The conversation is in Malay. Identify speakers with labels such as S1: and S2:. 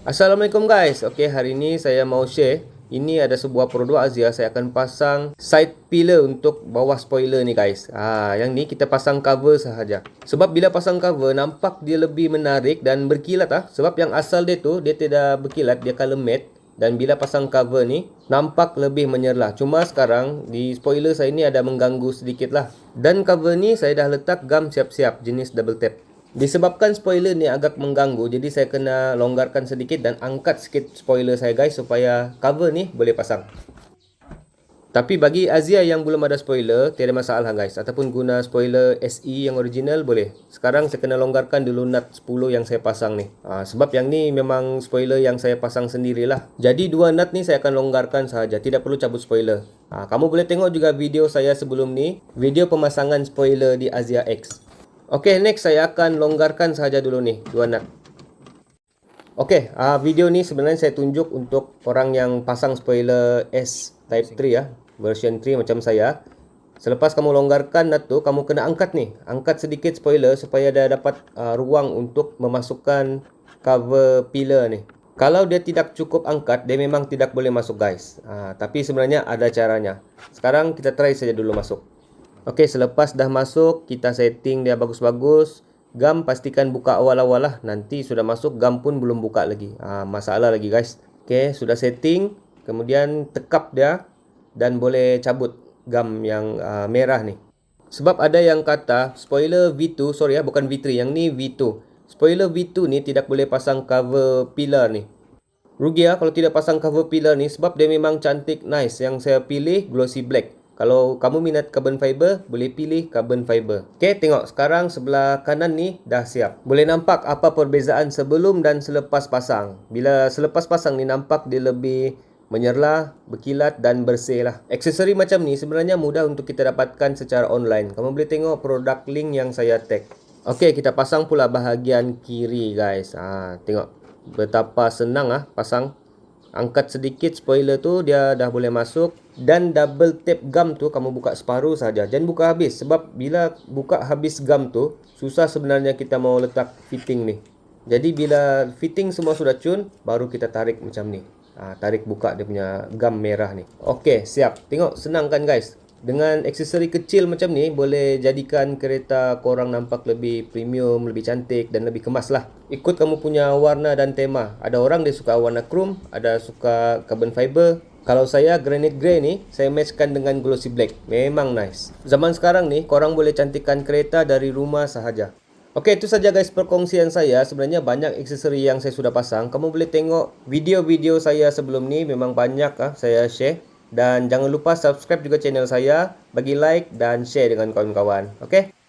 S1: Assalamualaikum guys. Okey, hari ini saya mau share. Ini ada sebuah produk Azia. Saya akan pasang side pillar untuk bawah spoiler ni guys. Yang ni kita pasang cover sahaja. Sebab bila pasang cover nampak dia lebih menarik dan berkilat Sebab yang asal dia tu dia tidak berkilat, dia color matte. Dan bila pasang cover ni nampak lebih menyerlah. Cuma sekarang di spoiler saya ni ada mengganggu sedikit lah. Dan cover ni saya dah letak gam siap-siap jenis double tap. Disebabkan spoiler ni agak mengganggu, jadi saya kena longgarkan sedikit dan angkat sikit spoiler saya guys supaya cover ni boleh pasang. Tapi bagi Azia yang belum ada spoiler, tiada masalah guys. Ataupun guna spoiler SE yang original boleh. Sekarang saya kena longgarkan dulu nut 10 yang saya pasang ni. Sebab yang ni memang spoiler yang saya pasang sendirilah. Jadi dua nut ni saya akan longgarkan sahaja, tidak perlu cabut spoiler. Kamu boleh tengok juga video saya sebelum ni, video pemasangan spoiler di Azia X. Okey, next saya akan longgarkan sahaja dulu ni, dua nut. Okey, video ni sebenarnya saya tunjuk untuk orang yang pasang spoiler S Type 3 version 3 macam saya. Selepas kamu longgarkan nut tu, kamu kena angkat ni. Angkat sedikit spoiler supaya dia dapat ruang untuk memasukkan cover pillar ni. Kalau dia tidak cukup angkat, dia memang tidak boleh masuk guys. Tapi sebenarnya ada caranya. Sekarang kita try saja dulu masuk. Okey, selepas dah masuk, kita setting dia bagus-bagus. Gam pastikan buka awal-awal lah. Nanti sudah masuk, gam pun belum buka lagi. Masalah lagi guys. Okey, sudah setting. Kemudian tekap dia. Dan boleh cabut gam yang merah ni. Sebab ada yang kata, spoiler V2, sorry bukan V3. Yang ni V2. Spoiler V2 ni tidak boleh pasang cover pillar ni. Rugi kalau tidak pasang cover pillar ni. Sebab dia memang cantik, nice. Yang saya pilih glossy black. Kalau kamu minat carbon fiber, boleh pilih carbon fiber. Okey, tengok sekarang sebelah kanan ni dah siap. Boleh nampak apa perbezaan sebelum dan selepas pasang. Bila selepas pasang ni nampak dia lebih menyerlah, berkilat dan bersih lah. Aksesori macam ni sebenarnya mudah untuk kita dapatkan secara online. Kamu boleh tengok produk link yang saya tag. Okey, kita pasang pula bahagian kiri guys. Tengok betapa senang pasang. Angkat sedikit spoiler tu, dia dah boleh masuk. Dan double tap gam tu kamu buka separuh saja. Jangan buka habis. Sebab bila buka habis gam tu, susah sebenarnya kita mau letak fitting ni. Jadi bila fitting semua sudah cun, baru kita tarik macam ni. Tarik buka dia punya gam merah ni. Okey, siap. Tengok, senang kan guys? Dengan aksesori kecil macam ni, boleh jadikan kereta korang nampak lebih premium, lebih cantik dan lebih kemas lah. Ikut kamu punya warna dan tema. Ada orang dia suka warna chrome, ada suka carbon fiber. Kalau saya granite grey ni, saya matchkan dengan glossy black. Memang nice. Zaman sekarang ni, korang boleh cantikkan kereta dari rumah sahaja. Okey, itu saja guys perkongsian saya. Sebenarnya banyak aksesori yang saya sudah pasang. Kamu boleh tengok video-video saya sebelum ni. Memang banyak saya share. Dan jangan lupa subscribe juga channel saya, bagi like dan share dengan kawan-kawan. Okey?